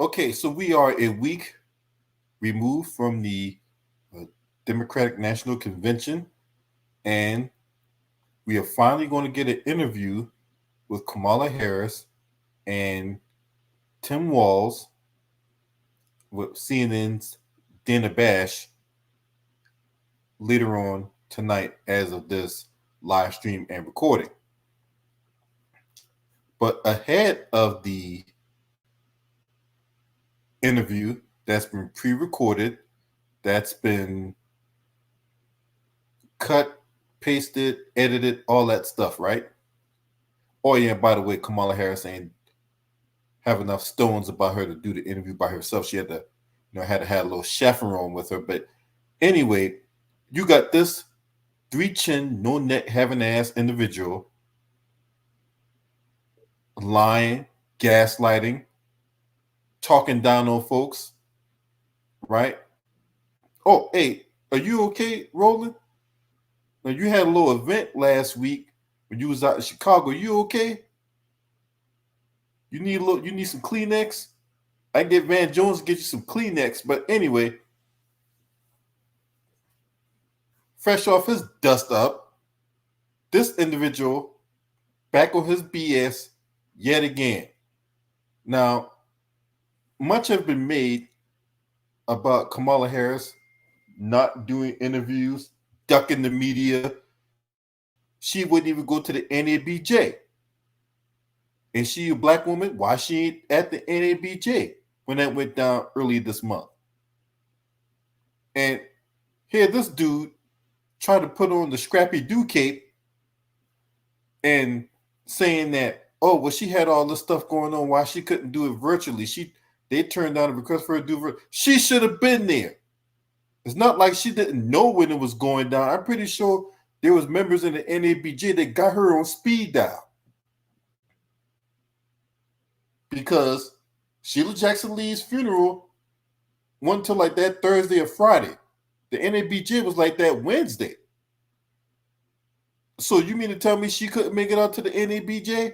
Okay, so we are a week removed from the Democratic National Convention, and we are finally going to get an interview with Kamala Harris and Tim Walz with CNN's Dana Bash later on tonight as of this live stream and recording. But ahead of the interview that's been pre-recorded, that's been cut, pasted, edited, all that stuff, right? Oh yeah, by the way, Kamala Harris ain't have enough stones about her to do the interview by herself. She had to, had to have a little chaperone with her. But anyway, you got this 3-chin, no neck, having ass individual lying, gaslighting, talking down on folks, right? Oh, hey, are you okay, Roland? Now, you had a little event last week when you was out in Chicago. You okay? You need some Kleenex? I get Van Jones to get you some Kleenex. But anyway, fresh off his dust up, this individual back on his BS yet again. Now, much have been made about Kamala Harris not doing interviews, ducking the media. She wouldn't even go to the NABJ. And she a black woman? Why she ain't at the NABJ when that went down early this month? And here this dude tried to put on the Scrappy Doo cape and saying that, oh, well, she had all this stuff going on. Why she couldn't do it virtually? They turned down a request for her to do it. She should have been there. It's not like she didn't know when it was going down. I'm pretty sure there was members in the NABJ that got her on speed dial. Because Sheila Jackson Lee's funeral went until like that Thursday or Friday. The NABJ was like that Wednesday. So you mean to tell me she couldn't make it out to the NABJ?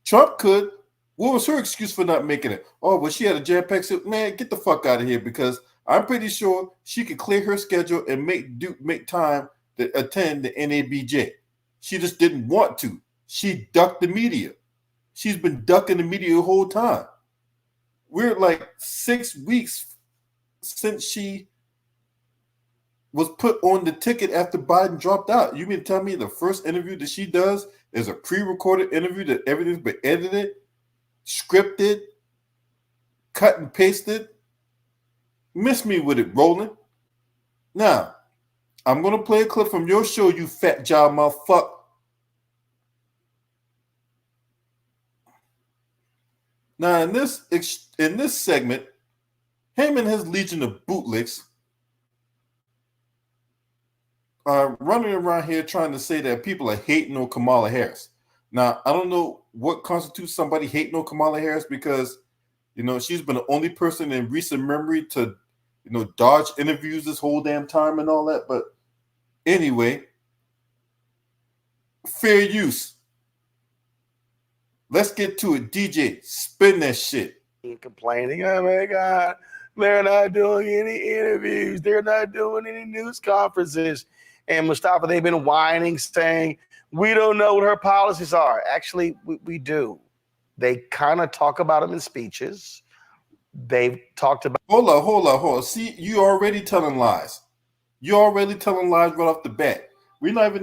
Trump could. What was her excuse for not making it? Oh, well, she had a jam-packed. Man, get the fuck out of here, because I'm pretty sure she could clear her schedule and make time to attend the NABJ. She just didn't want to. She ducked the media. She's been ducking the media the whole time. We're like 6 weeks since she was put on the ticket after Biden dropped out. You mean to tell me the first interview that she does is a pre-recorded interview that everything's been edited, scripted, cut and pasted? Miss me with it, Roland. Now, I'm going to play a clip from your show, you fat job motherfucker. Now, in this segment, him and his legion of bootlicks are running around here trying to say that people are hating on Kamala Harris. Now, I don't know what constitutes somebody hating on Kamala Harris, because, she's been the only person in recent memory to, dodge interviews this whole damn time and all that. But anyway, fair use. Let's get to it. DJ, spin that shit. Complaining, oh my God, they're not doing any interviews. They're not doing any news conferences. And Mustafa, they've been whining, saying, we don't know what her policies are. Actually, we do. They kind of talk about them in speeches. They've talked about. Hold on. See, you already telling lies. You're already telling lies right off the bat. We're not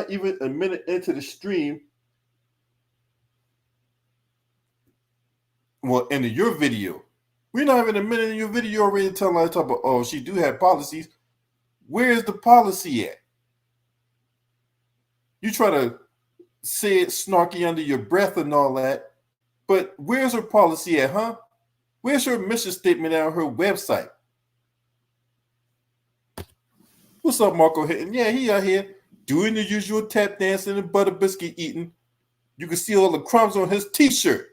even a minute into the stream. Well, into your video. We're not even a minute in your video. You're already telling lies. Talk about, oh, she do have policies. Where's the policy at? You try to say it snarky under your breath and all that, but where's her policy at, huh? Where's her mission statement on her website? What's up, Marco Hitton? Yeah, he out here doing the usual tap dancing and butter biscuit eating. You can see all the crumbs on his t-shirt.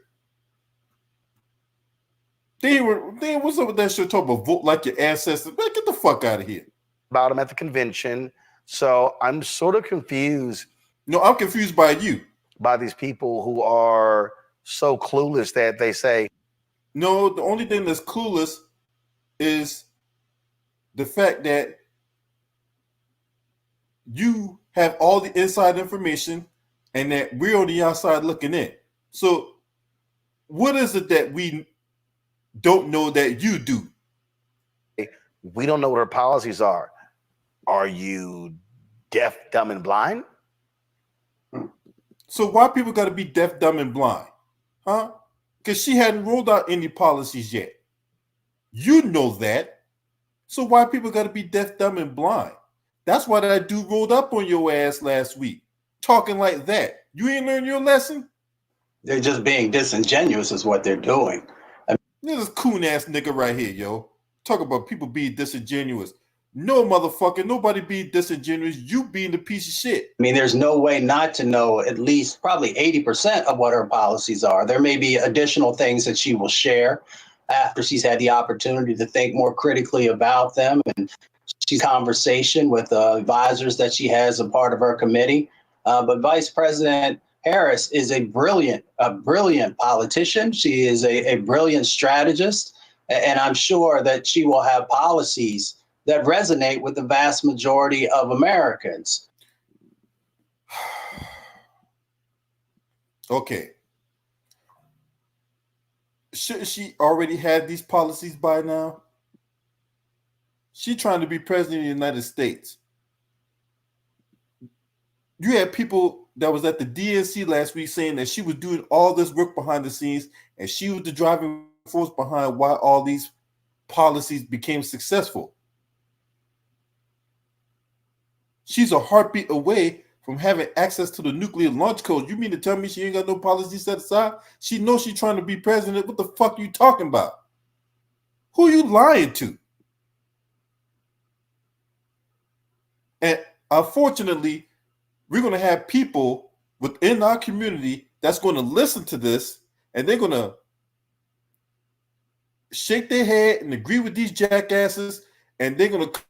What's up with that shit? Talk about vote like your ancestors. Man, get the fuck out of here. About him at the convention. So I'm sort of confused. No, I'm confused by you. By these people who are so clueless that they say, No, the only thing that's clueless is the fact that you have all the inside information and that we're on the outside looking in. So what is it that we don't know that you do? We don't know what her policies are. Are you deaf, dumb, and blind? So why people got to be deaf, dumb, and blind? Huh? Because she hadn't rolled out any policies yet. You know that. So why people got to be deaf, dumb, and blind? That's why that dude rolled up on your ass last week, talking like that. You ain't learned your lesson? They're just being disingenuous is what they're doing. This coon ass nigga right here, yo. Talk about people being disingenuous. No, motherfucker, nobody being disingenuous. You being the piece of shit. I mean, there's no way not to know at least probably 80% of what her policies are. There may be additional things that she will share after she's had the opportunity to think more critically about them. And she's conversation with advisors that she has a part of her committee. But Vice President Harris is a brilliant politician. She is a brilliant strategist. And I'm sure that she will have policies that resonate with the vast majority of Americans. Okay. Shouldn't she already have these policies by now? She trying to be president of the United States. You had people that was at the DNC last week saying that she was doing all this work behind the scenes and she was the driving force behind why all these policies became successful. She's a heartbeat away from having access to the nuclear launch codes. You mean to tell me she ain't got no policy set aside? She knows she's trying to be president. What the fuck are you talking about? Who are you lying to? And unfortunately, we're going to have people within our community that's going to listen to this and they're going to shake their head and agree with these jackasses, and they're going to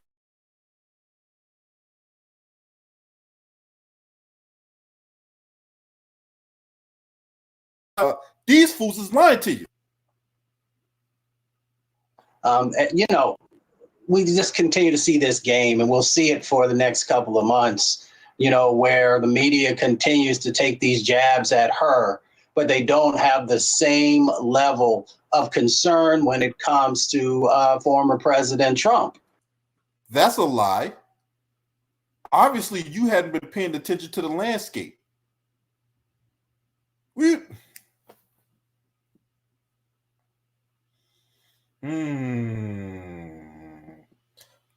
these fools is lying to you. You know, we just continue to see this game, and we'll see it for the next couple of months, you know, where the media continues to take these jabs at her, but they don't have the same level of concern when it comes to former President Trump. That's a lie. Obviously, you hadn't been paying attention to the landscape.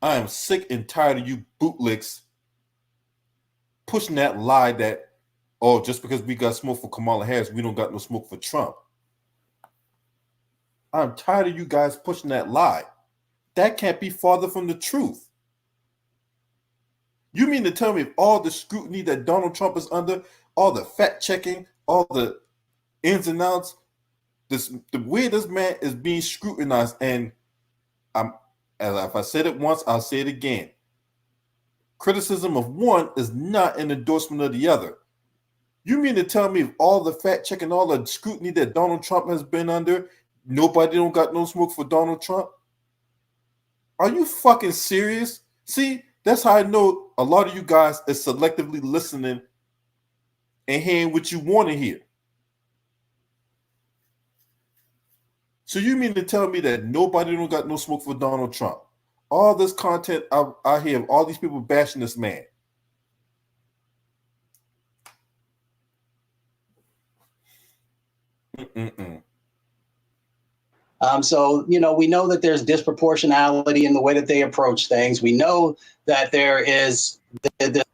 I am sick and tired of you bootlicks pushing that lie that, oh, just because we got smoke for Kamala Harris, we don't got no smoke for Trump. I'm tired of you guys pushing that lie. That can't be farther from the truth. You mean to tell me all the scrutiny that Donald Trump is under, all the fact checking, all the ins and outs, the way this man is being scrutinized, and if I said it once, I'll say it again. Criticism of one is not an endorsement of the other. You mean to tell me if all the fact checking, all the scrutiny that Donald Trump has been under, nobody don't got no smoke for Donald Trump? Are you fucking serious? See, that's how I know a lot of you guys is selectively listening and hearing what you want to hear. So you mean to tell me that nobody don't got no smoke for Donald Trump? All this content I hear of all these people bashing this man. So, you know, we know that there's disproportionality in the way that they approach things. We know that there is the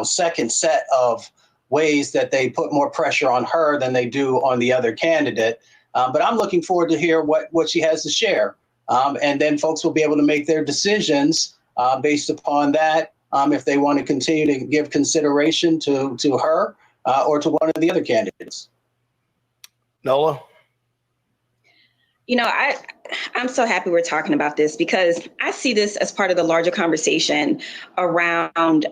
second set of ways that they put more pressure on her than they do on the other candidate. But I'm looking forward to hear what she has to share. And then folks will be able to make their decisions based upon that, if they want to continue to give consideration to her or to one of the other candidates. Nola? You know, I'm so happy we're talking about this because I see this as part of the larger conversation around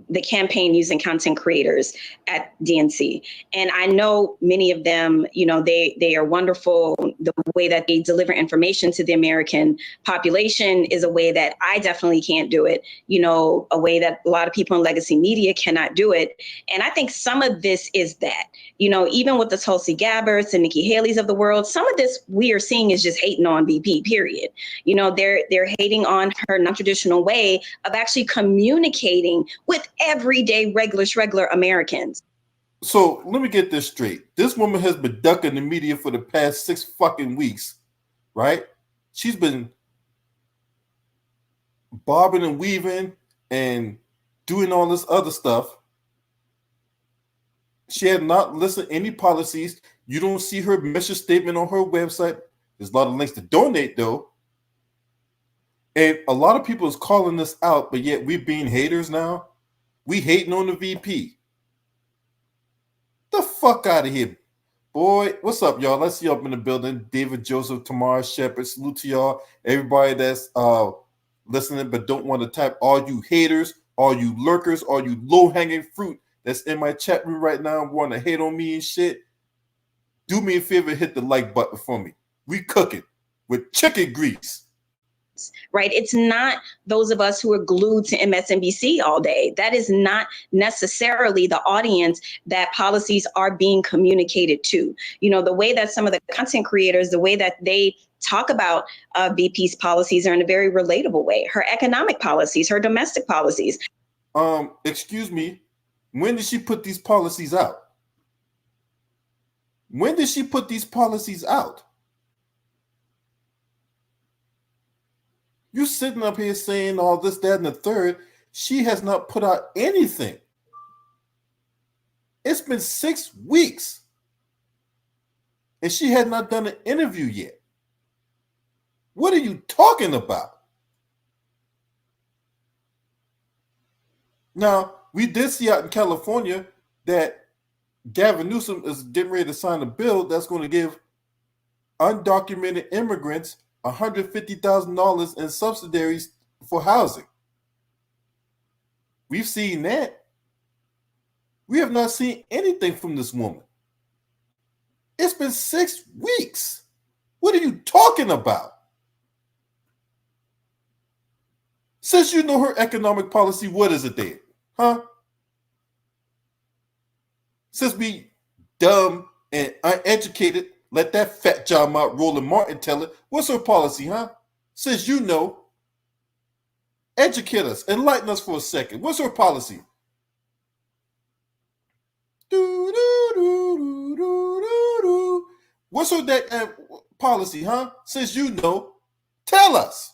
the campaign using content creators at DNC. And I know many of them, they are wonderful. The way that they deliver information to the American population is a way that I definitely can't do it, a way that a lot of people in legacy media cannot do it. And I think some of this is that, even with the Tulsi Gabbards and Nikki Haley's of the world, some of this we are seeing is just hating on VP, period. They're hating on her non-traditional way of actually communicating with everyday regular Americans. So let me get this straight. This woman has been ducking the media for the past 6 fucking weeks, right? She's been bobbing and weaving and doing all this other stuff. She had not listed any policies. You don't see her mission statement on her website. There's a lot of links to donate, though. And a lot of people is calling this out, but yet we being haters now. We hating on the VP. The fuck out of here. Boy, what's up, y'all? Let's see you up in the building. David Joseph, Tamara Shepard, salute to y'all. Everybody that's listening but don't want to type. All you haters, all you lurkers, all you low-hanging fruit that's in my chat room right now want to hate on me and shit. Do me a favor, hit the like button for me. We cooking with chicken grease. Right? It's not those of us who are glued to MSNBC all day. That is not necessarily the audience that policies are being communicated to. The way that some of the content creators, the way that they talk about VP's policies are in a very relatable way. Her economic policies, her domestic policies. Excuse me. When did she put these policies out? When did she put these policies out? You sitting up here saying all this, that, and the third. She has not put out anything. It's been 6 weeks. And she had not done an interview yet. What are you talking about? Now, we did see out in California that Gavin Newsom is getting ready to sign a bill that's going to give undocumented immigrants $150,000 in subsidies for housing. We've seen that. We have not seen anything from this woman. It's been 6 weeks. What are you talking about? Since you know her economic policy, what is it then? Huh? Since we dumb and uneducated, let that fat job mouth Roland Martin tell it. What's her policy, huh? Since you know, educate us, enlighten us for a second. What's her policy? What's her policy, huh? Since you know, tell us.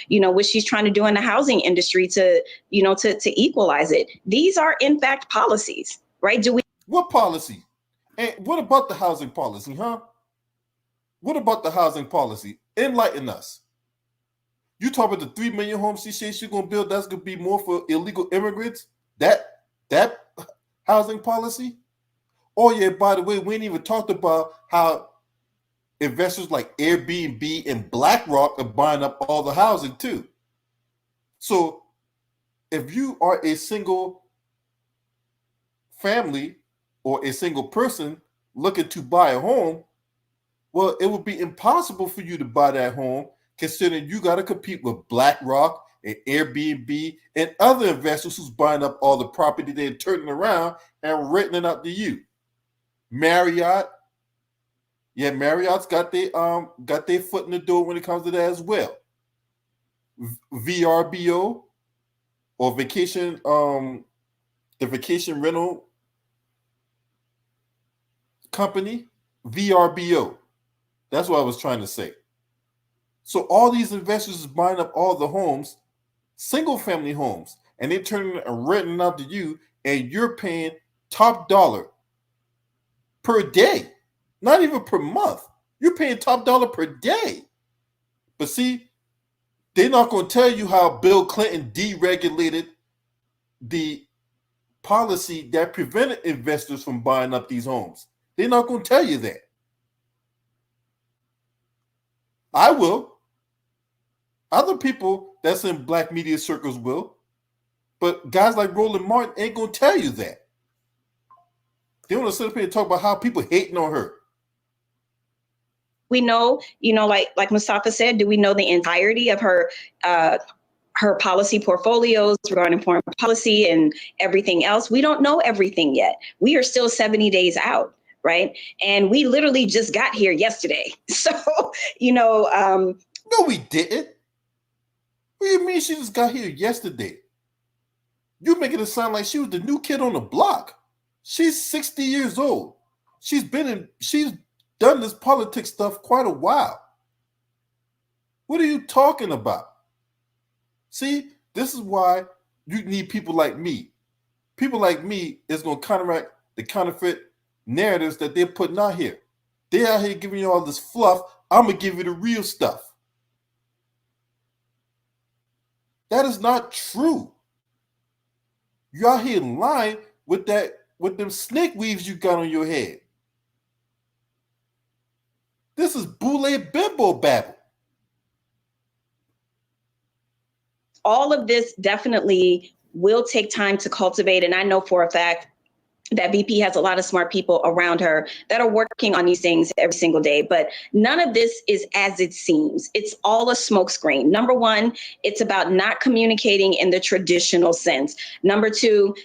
What she's trying to do in the housing industry to equalize it. These are, in fact, policies, right? What policy? And what about the housing policy, huh? What about the housing policy? Enlighten us. You talk about the 3 million homes she says she's going to build, that's going to be more for illegal immigrants? That housing policy? Oh, yeah, by the way, we ain't even talked about how investors like Airbnb and BlackRock are buying up all the housing too. So if you are a single family or a single person looking to buy a home, well, it would be impossible for you to buy that home considering you got to compete with BlackRock and Airbnb and other investors who's buying up all the property they're turning around and renting it out to you. Marriott, yeah, Marriott's got their foot in the door when it comes to that as well. VRBO or vacation, the vacation rental company, VRBO. That's what I was trying to say. So all these investors is buying up all the homes, single family homes, and they're turning and renting out to you, and you're paying top dollar per day. Not even per month. You're paying top dollar per day. But see, they're not going to tell you how Bill Clinton deregulated the policy that prevented investors from buying up these homes. They're not going to tell you that. I will. Other people that's in black media circles will. But guys like Roland Martin ain't going to tell you that. They want to sit up here and talk about how people hating on her. We know, like Mustafa said, do we know the entirety of her policy portfolios regarding foreign policy and everything else? We don't know everything yet. We are still 70 days out, right? And we literally just got here yesterday. So, No, we didn't. What do you mean she just got here yesterday? You're making it sound like she was the new kid on the block. She's 60 years old. She's done this politics stuff quite a while. What are you talking about? See, this is why you need people like me. People like me is going to counteract the counterfeit narratives that they're putting out here. They're out here giving you all this fluff. I'm going to give you the real stuff. That is not true. You're out here lying with them snake weaves you got on your head. This is boule bimbo babble. All of this definitely will take time to cultivate. And I know for a fact that VP has a lot of smart people around her that are working on these things every single day. But none of this is as it seems. It's all a smokescreen. Number one, it's about not communicating in the traditional sense. Number two,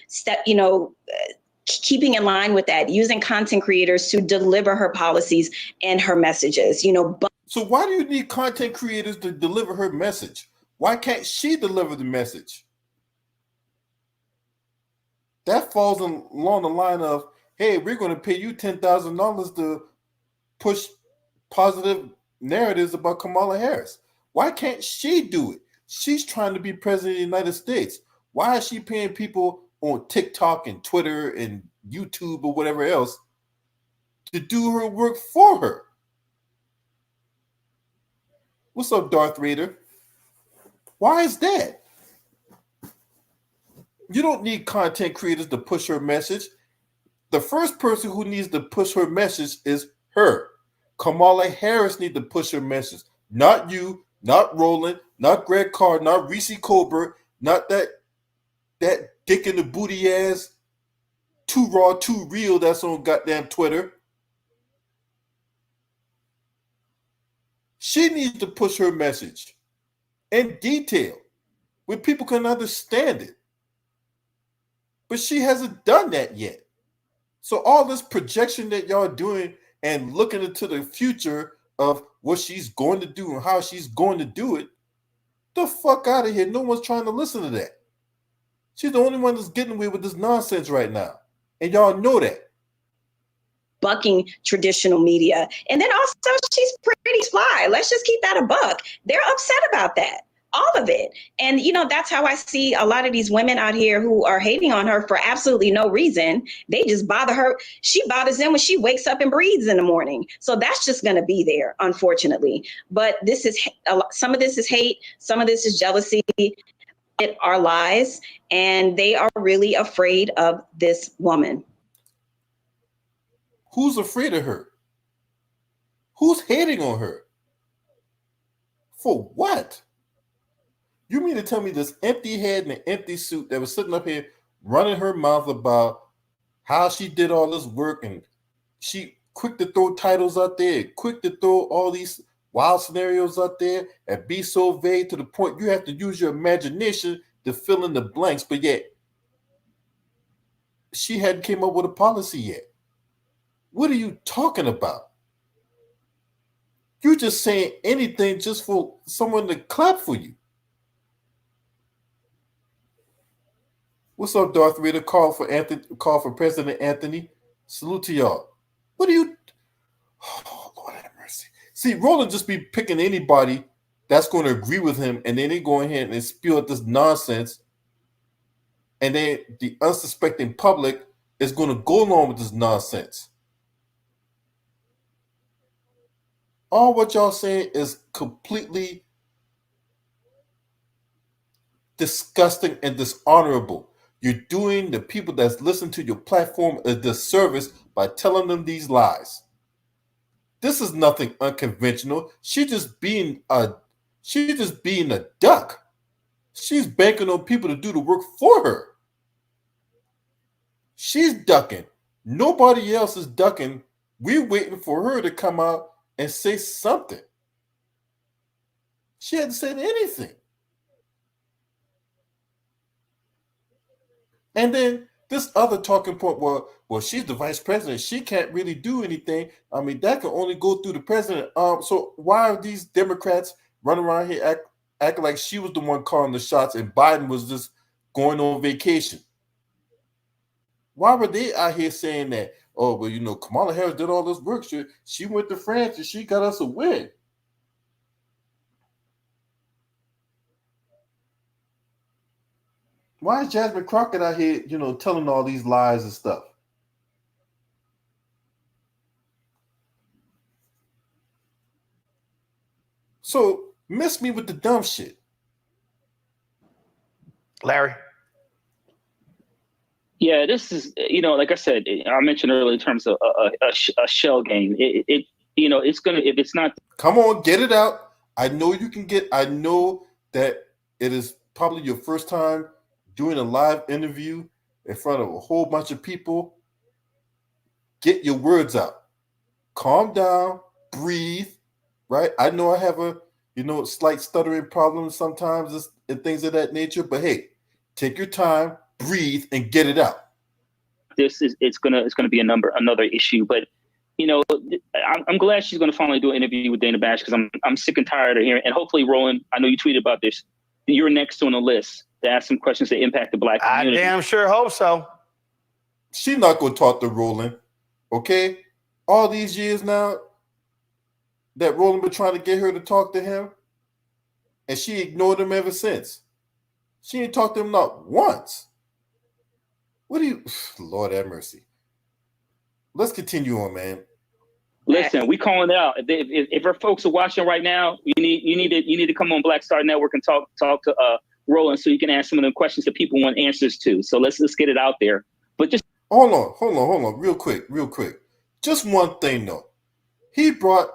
keeping in line with that, using content creators to deliver her policies and her messages. So why do you need content creators to deliver her message? Why can't she deliver the message? That falls along the line of, hey, we're going to pay you $10,000 to push positive narratives about Kamala Harris. Why can't she do it? She's trying to be president of the United States. Why is she paying people on TikTok and Twitter and YouTube or whatever else to do her work for her? What's up, Darth Vader? Why is that? You don't need content creators to push her message. The first person who needs to push her message is her. Kamala Harris needs to push her message. Not you, not Roland, not Greg Carr, not Reese Colbert, not that dick in the booty ass, too raw, too real that's on goddamn Twitter. She needs to push her message in detail where people can understand it. But she hasn't done that yet. So all this projection that y'all doing and looking into the future of what she's going to do and how she's going to do it, the fuck out of here. No one's trying to listen to that. She's the only one that's getting away with this nonsense right now. And y'all know that. Bucking traditional media. And then also she's pretty fly. Let's just keep that a buck. They're upset about that. All of it. And, that's how I see a lot of these women out here who are hating on her for absolutely no reason. They just bother her. She bothers them when she wakes up and breathes in the morning. So that's just going to be there, unfortunately. But some of this is hate. Some of this is jealousy. It are lies. And they are really afraid of this woman. Who's afraid of her? Who's hating on her? For what? You mean to tell me this empty head and an empty suit that was sitting up here running her mouth about how she did all this work and she quick to throw titles out there, quick to throw all these wild scenarios out there and be so vague to the point you have to use your imagination to fill in the blanks, but yet she hadn't came up with a policy yet. What are you talking about? You're just saying anything just for someone to clap for you. What's up, Darth Vader? Call for President Anthony. Salute to y'all. What do you? Oh, Lord have mercy. See, Roland just be picking anybody that's going to agree with him, and then they go ahead and spew out this nonsense, and then the unsuspecting public is going to go along with this nonsense. All what y'all saying is completely disgusting and dishonorable. You're doing the people that's listening to your platform a disservice by telling them these lies. This is nothing unconventional. She's just being a duck. She's banking on people to do the work for her. She's ducking. Nobody else is ducking. We're waiting for her to come out and say something. She hadn't said anything. And then this other talking point, well, she's the vice president. She can't really do anything. I mean, that can only go through the president. So why are these Democrats running around here acting like she was the one calling the shots and Biden was just going on vacation? Why were they out here saying that? Oh, well, you know, Kamala Harris did all this work. She went to France and she got us a win. Why is Jasmine Crockett out here, you know, telling all these lies and stuff? So miss me with the dumb shit. Larry? Yeah, this is, you know, like I said, I mentioned earlier in terms of a shell game. It you know, it's going to, if it's not. Come on, get it out. I know you can I know that it is probably your first time doing a live interview in front of a whole bunch of people. Get your words out. Calm down, breathe, right? I know I have a, you know, slight stuttering problem sometimes and things of that nature, but hey, take your time, breathe, and get it out. It's gonna be another issue, but you know, I'm glad she's gonna finally do an interview with Dana Bash, because I'm sick and tired of hearing. And hopefully, Roland, I know you tweeted about this. You're next on the list to ask some questions that impact the Black community. I damn sure hope so. She's not gonna talk to Roland, okay? All these years now that Roland been trying to get her to talk to him, and she ignored him ever since. She ain't talked to him not once. What do you, Lord have mercy. Let's continue on, man. Listen, we calling it out. If our folks are watching right now, you need to come on Black Star Network and talk to Roland, so you can ask some of the questions that people want answers to. So let's get it out there. But just hold on, real quick. Just one thing though. He brought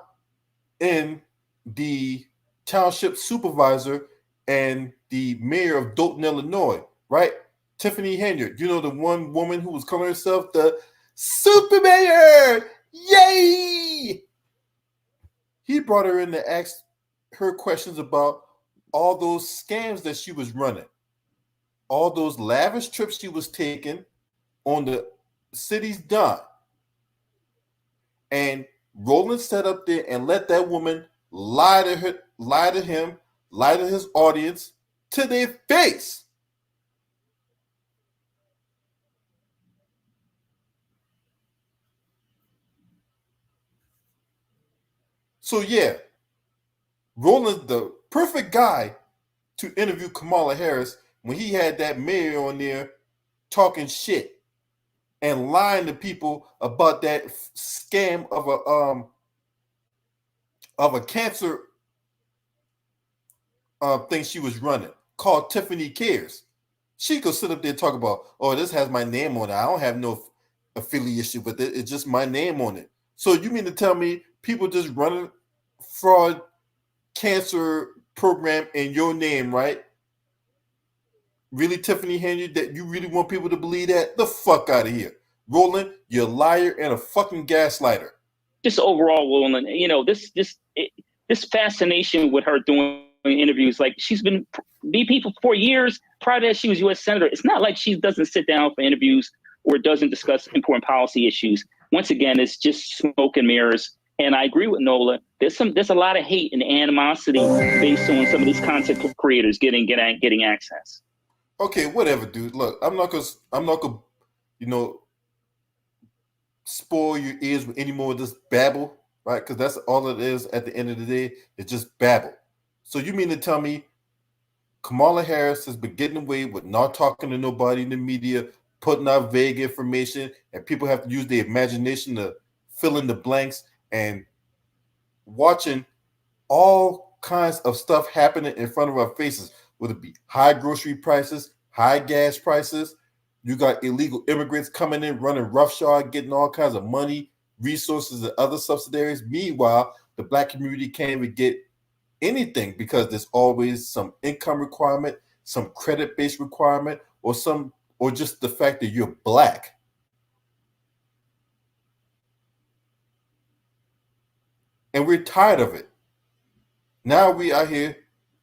in the township supervisor and the mayor of Dayton, Illinois, right? Tiffany Henyard, you know, the one woman who was calling herself the super mayor. Yay! He brought her in to ask her questions about all those scams that she was running, all those lavish trips she was taking on the city's dime. And Roland sat up there and let that woman lie to him, lie to his audience to their face. So yeah, Roland's the perfect guy to interview Kamala Harris when he had that mayor on there talking shit and lying to people about that scam of a cancer thing she was running called Tiffany Cares. She could sit up there and talk about, oh, this has my name on it. I don't have no affiliation with it. It's just my name on it. So you mean to tell me people just running fraud cancer program in your name, right? Really, Tiffany Henry, that you really want people to believe that? The fuck out of here. Roland, you're a liar and a fucking gaslighter. Just overall, Roland, you know, this fascination with her doing interviews, like she's been VP for 4 years. Prior to that, she was U.S. Senator. It's not like she doesn't sit down for interviews or doesn't discuss important policy issues. Once again, it's just smoke and mirrors. And I agree with Nola. There's a lot of hate and animosity based on some of these content creators getting access. Okay, whatever, dude. Look, I'm not gonna, you know, spoil your ears with any more of this babble, right? Because that's all it is at the end of the day. It's just babble. So you mean to tell me Kamala Harris has been getting away with not talking to nobody in the media, putting out vague information, and people have to use their imagination to fill in the blanks, and watching all kinds of stuff happening in front of our faces, whether it be high grocery prices, high gas prices. You got illegal immigrants coming in, running roughshod, getting all kinds of money resources and other subsidiaries. Meanwhile, the black community can't even get anything because there's always some income requirement, some credit-based requirement, or just the fact that you're black. And we're tired of it. Now we are here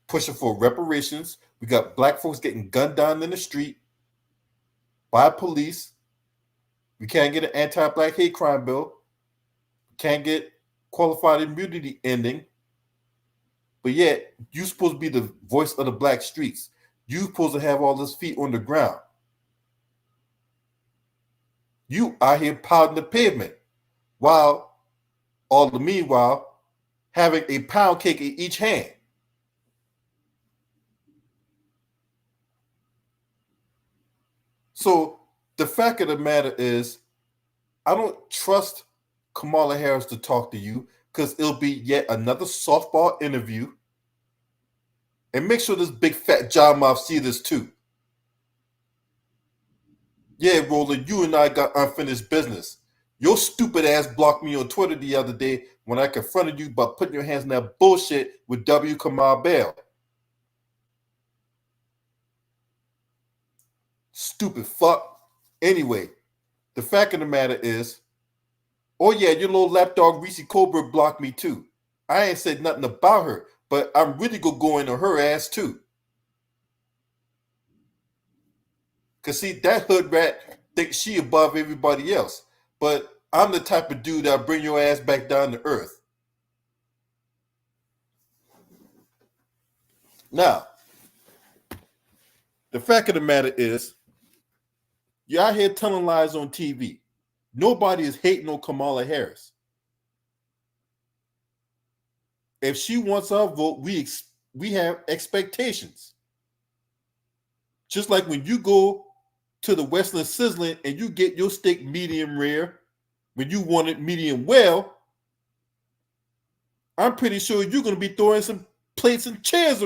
pushing for reparations. We got black folks getting gunned down in the street by police. We can't get an anti-black hate crime bill. We can't get qualified immunity ending. But yet, you're supposed to be the voice of the black streets. You're supposed to have all those feet on the ground. You are here pounding the pavement, while all the meanwhile having a pound cake in each hand. So the fact of the matter is, I don't trust Kamala Harris to talk to you because it'll be yet another softball interview. And make sure this big fat John mouth see this too. Yeah, Roland, you and I got unfinished business. Your stupid ass blocked me on Twitter the other day when I confronted you about putting your hands in that bullshit with VP Kamala Harris. Stupid fuck. Anyway, the fact of the matter is, oh yeah, your little lapdog Reese Colbert blocked me too. I ain't said nothing about her, but I'm really gonna go into her ass too. Cause see, that hood rat thinks she above everybody else. But I'm the type of dude that'll bring your ass back down to earth. Now, the fact of the matter is, you're out here telling lies on TV. Nobody is hating on Kamala Harris. If she wants our vote, we have expectations. Just like when you go to the Westland Sizzling and you get your steak medium rare, when you want it medium well, I'm pretty sure you're going to be throwing some plates and chairs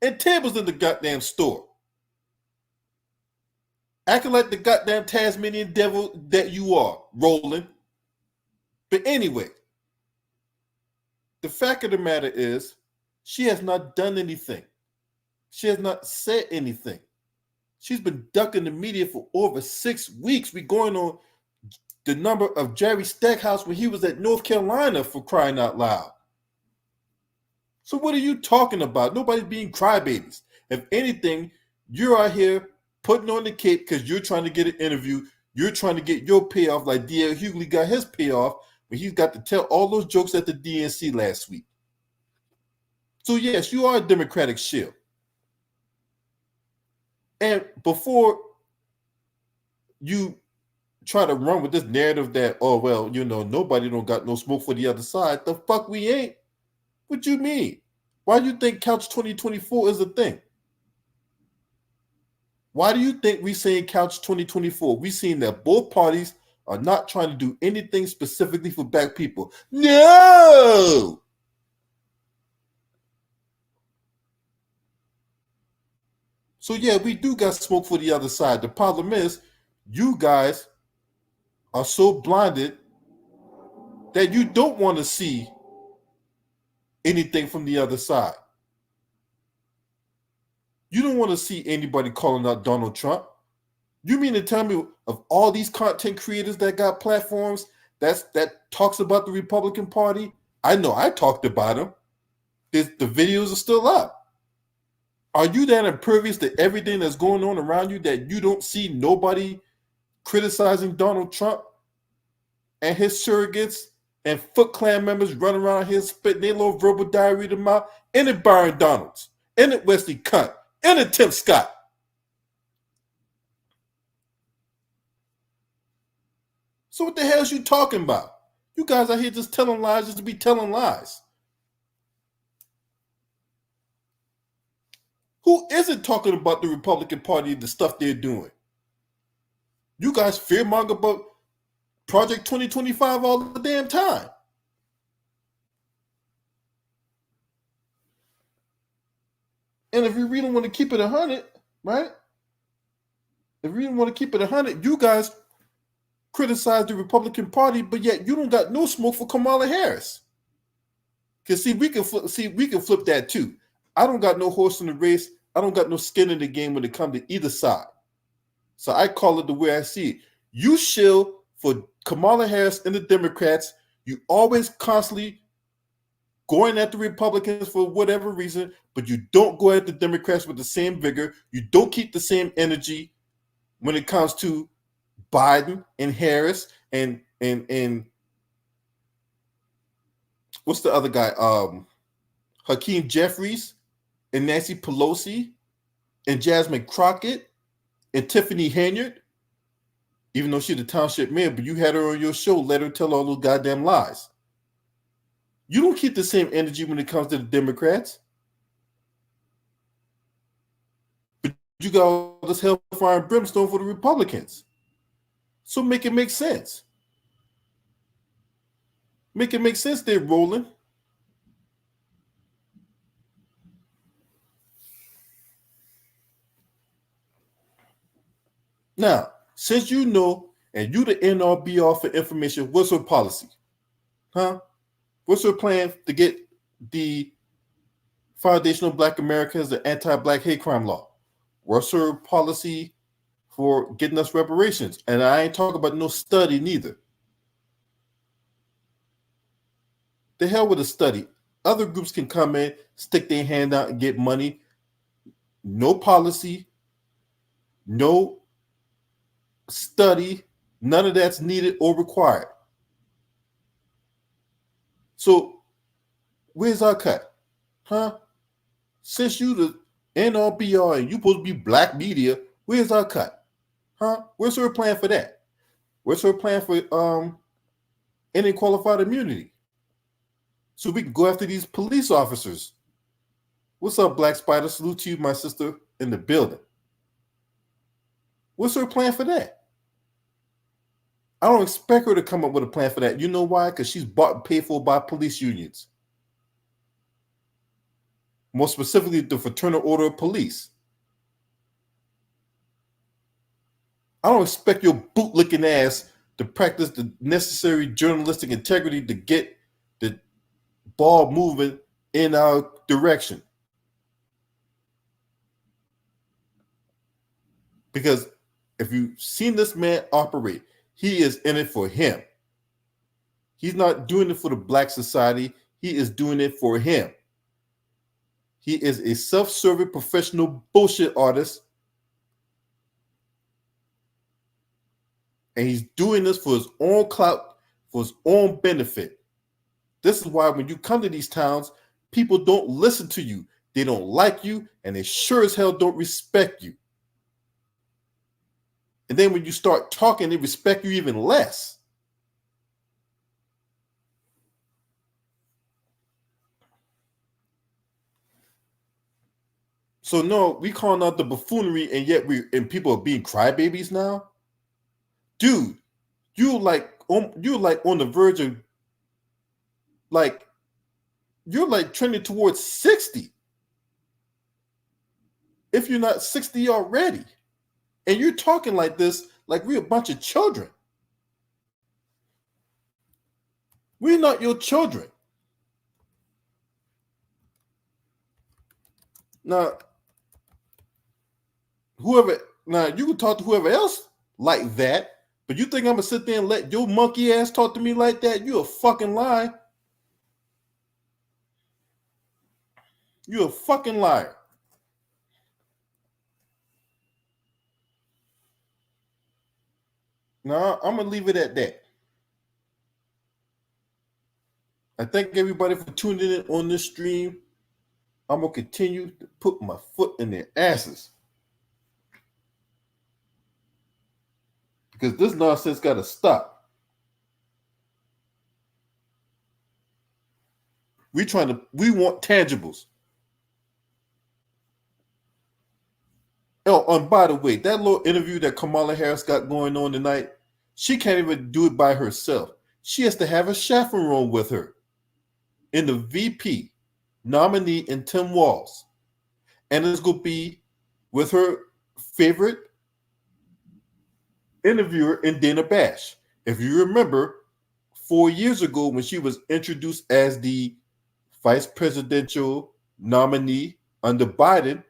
and tables in the goddamn store. Acting like the goddamn Tasmanian devil that you are, Roland. But anyway, the fact of the matter is, she has not done anything. She has not said anything. She's been ducking the media for over 6 weeks. We're going on the number of Jerry Stackhouse when he was at North Carolina, for crying out loud. So what are you talking about? Nobody's being crybabies. If anything, you're out here putting on the cape because you're trying to get an interview. You're trying to get your payoff like D.L. Hughley got his payoff when he's got to tell all those jokes at the DNC last week. So yes, you are a Democratic shield. And before you try to run with this narrative that, oh, well, you know, nobody don't got no smoke for the other side, the fuck we ain't. What you mean? Why do you think Couch 2024 is a thing? Why do you think we saying Couch 2024? We seeing that both parties are not trying to do anything specifically for black people. No! So yeah, we do got smoke for the other side. The problem is, you guys are so blinded that you don't want to see anything from the other side. You don't want to see anybody calling out Donald Trump. You mean to tell me of all these content creators that got platforms that talks about the Republican Party? I know I talked about them. The videos are still up. Are you that impervious to everything that's going on around you that you don't see nobody criticizing Donald Trump and his surrogates and Foot Clan members running around here spitting their little verbal diarrhea to them out? And it Byron Donalds, and it Wesley Cunt, and it Tim Scott. So what the hell is you talking about? You guys are here just telling lies just to be telling lies. Who isn't talking about the Republican Party and the stuff they're doing? You guys fearmonger about Project 2025 all the damn time. And if you really want to keep it 100, right? If you really want to keep it 100, you guys criticize the Republican Party, but yet you don't got no smoke for Kamala Harris. Because we can flip that too. I don't got no horse in the race. I don't got no skin in the game when it comes to either side. So I call it the way I see it. You shill for Kamala Harris and the Democrats. You always constantly going at the Republicans for whatever reason, but you don't go at the Democrats with the same vigor. You don't keep the same energy when it comes to Biden and Harris and what's the other guy? Hakeem Jeffries and Nancy Pelosi and Jasmine Crockett and Tiffany Henyard, even though she's the township mayor, but you had her on your show, let her tell all those goddamn lies. You don't keep the same energy when it comes to the Democrats. But you got all this hellfire and brimstone for the Republicans. So make it make sense. Make it make sense there, Roland. Now, since you know and you the end all be all for information, what's her policy? Huh? What's her plan to get the Foundation of Black Americans, the anti-black hate crime law? What's her policy for getting us reparations? And I ain't talking about no study neither. The hell with a study. Other groups can come in, stick their hand out and get money. No policy, no study, none of that's needed or required. So where's our cut? Huh? Since you the end all be all and you supposed to be black media, where's our cut? Huh? Where's her plan for that? Where's her plan for any qualified immunity? So we can go after these police officers. What's up, Black Spider? Salute to you, my sister, in the building. What's her plan for that? I don't expect her to come up with a plan for that. You know why? Because she's bought and paid for by police unions. More specifically, the Fraternal Order of Police. I don't expect your bootlicking ass to practice the necessary journalistic integrity to get the ball moving in our direction. Because if you've seen this man operate, he is in it for him. He's not doing it for the black society. He is doing it for him. He is a self-serving professional bullshit artist. And he's doing this for his own clout, for his own benefit. This is why when you come to these towns, people don't listen to you. They don't like you, and they sure as hell don't respect you. And then when you start talking, they respect you even less. So no, we calling out the buffoonery, and yet people are being crybabies now. Dude, you're like on the verge of you're like trending towards 60. If you're not 60 already. And you're talking like this, like we're a bunch of children. We're not your children. Now, you can talk to whoever else like that, but you think I'm gonna sit there and let your monkey ass talk to me like that? You a fucking lie. You're a fucking liar. No, I'm going to leave it at that. I thank everybody for tuning in on this stream. I'm going to continue to put my foot in their asses. Because this nonsense got to stop. We want tangibles. Oh, and by the way, that little interview that Kamala Harris got going on tonight, she can't even do it by herself. She has to have a chaperone with her in the VP nominee in Tim Walz. And it's going to be with her favorite interviewer in Dana Bash. If you remember, 4 years ago when she was introduced as the vice presidential nominee under Biden,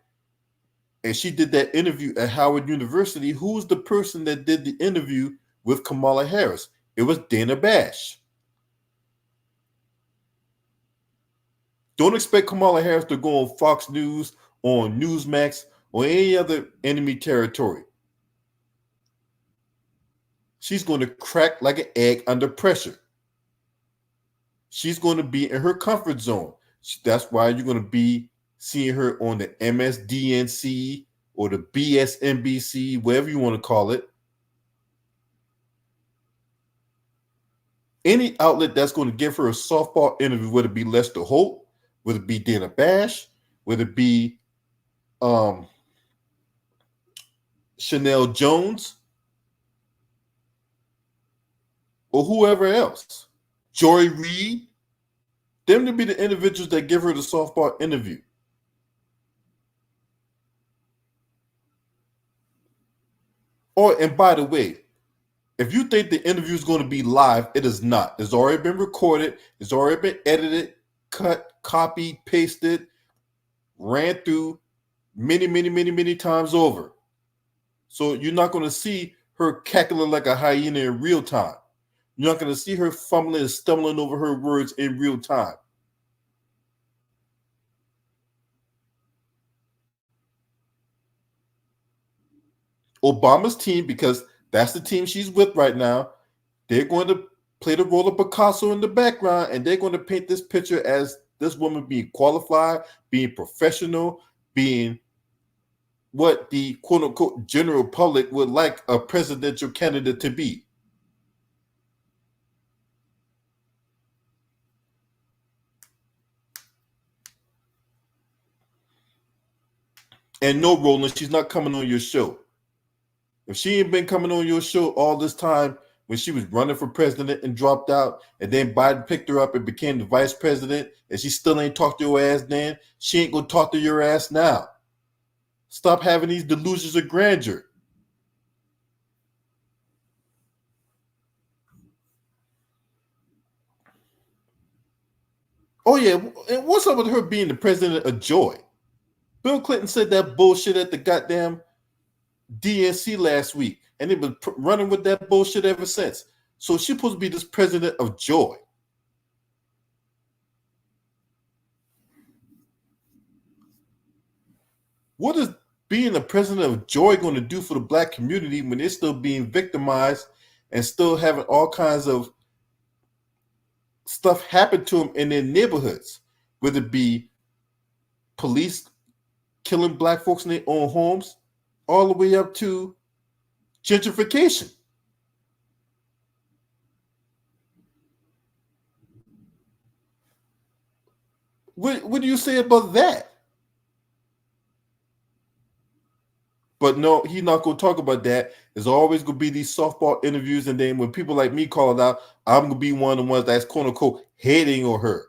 and she did that interview at Howard University, who was the person that did the interview with Kamala Harris? It was Dana Bash. Don't expect Kamala Harris to go on Fox News, on Newsmax, or any other enemy territory. She's going to crack like an egg under pressure. She's going to be in her comfort zone. That's why you're going to be seeing her on the MSDNC or the BSNBC, whatever you want to call it. Any outlet that's going to give her a softball interview, whether it be Lester Holt, whether it be Dana Bash, whether it be Chanel Jones, or whoever else, Joy Reid, them to be the individuals that give her the softball interview. And by the way, if you think the interview is going to be live, it is not. It's already been recorded. It's already been edited, cut, copied, pasted, ran through many times over. So you're not going to see her cackling like a hyena in real time. You're not going to see her fumbling and stumbling over her words in real time. Obama's team, because that's the team she's with right now, they're going to play the role of Picasso in the background, and they're going to paint this picture as this woman being qualified, being professional, being what the quote-unquote general public would like a presidential candidate to be. And no, Roland, she's not coming on your show. If she ain't been coming on your show all this time when she was running for president and dropped out, and then Biden picked her up and became the vice president, and she still ain't talked to your ass then, she ain't gonna talk to your ass now. Stop having these delusions of grandeur. Oh yeah, and what's up with her being the president of joy? Bill Clinton said that bullshit at the goddamn DNC last week, and they've been running with that bullshit ever since. So she's supposed to be this president of joy. What is being the president of joy going to do for the black community when they're still being victimized and still having all kinds of stuff happen to them in their neighborhoods, whether it be police killing black folks in their own homes, all the way up to gentrification? What do you say about that? But no, he's not going to talk about that. There's always going to be these softball interviews, and then when people like me call it out, I'm going to be one of the ones that's quote unquote hating on her.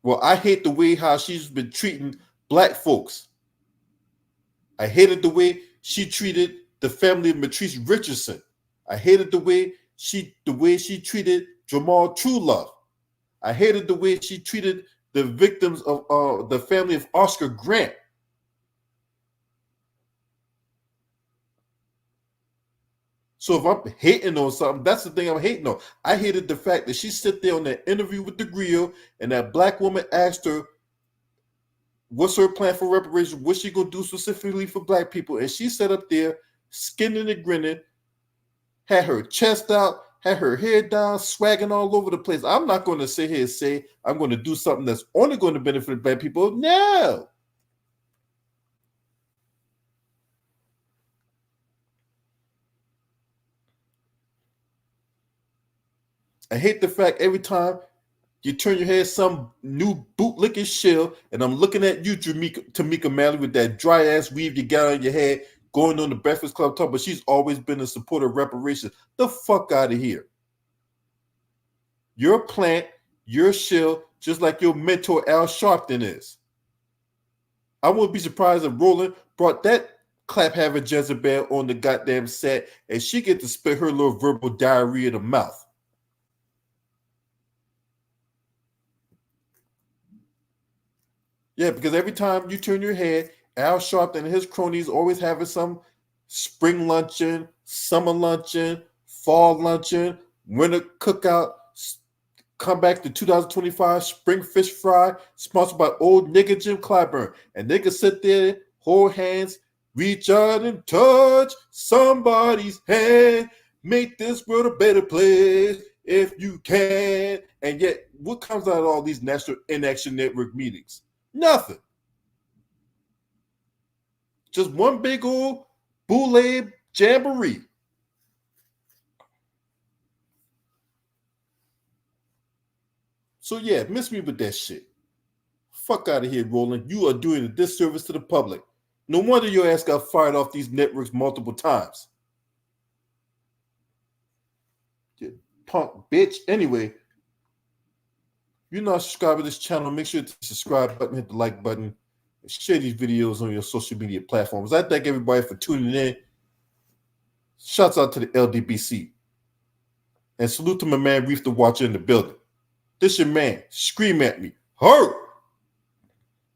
Well, I hate the way how she's been treating black folks. I hated the way she treated the family of Matrice Richardson. I hated the way she treated Jamal Truelove. I hated the way she treated the victims of the family of Oscar Grant. So if I'm hating on something, that's the thing I'm hating on. I hated the fact that she sat there on that interview with the grill, and that black woman asked her, what's her plan for reparations? What's she going to do specifically for black people? And she sat up there, skinning and grinning, had her chest out, had her hair down, swagging all over the place. I'm not going to sit here and say I'm going to do something that's only going to benefit black people. No. I hate the fact every time you turn your head, some new bootlicking shill, and I'm looking at you, Tamika Mallory, with that dry ass weave you got on your head, going on the Breakfast Club talk, but she's always been a supporter of reparations. The fuck out of here. You're a plant, you're a shill, just like your mentor Al Sharpton is. I wouldn't be surprised if Roland brought that clap having Jezebel on the goddamn set, and she get to spit her little verbal diarrhea in the mouth. Yeah, because every time you turn your head, Al Sharpton and his cronies always having some spring luncheon, summer luncheon, fall luncheon, winter cookout. Come back to 2025 spring fish fry, sponsored by old nigga Jim Clyburn. And they can sit there, hold hands, reach out and touch somebody's hand. Make this world a better place if you can. And yet, what comes out of all these National Inaction Network meetings? Nothing. Just one big old boule jamboree. So yeah, miss me with that shit. Fuck out of here, Roland. You are doing a disservice to the public. No wonder your ass got fired off these networks multiple times. You punk bitch. Anyway, if you're not subscribed to this channel, make sure to hit the subscribe button, hit the like button, and share these videos on your social media platforms. I thank everybody for tuning in. Shouts out to the LDBC. And salute to my man Reef the Watcher in the building. This your man. Scream at me. Hurt!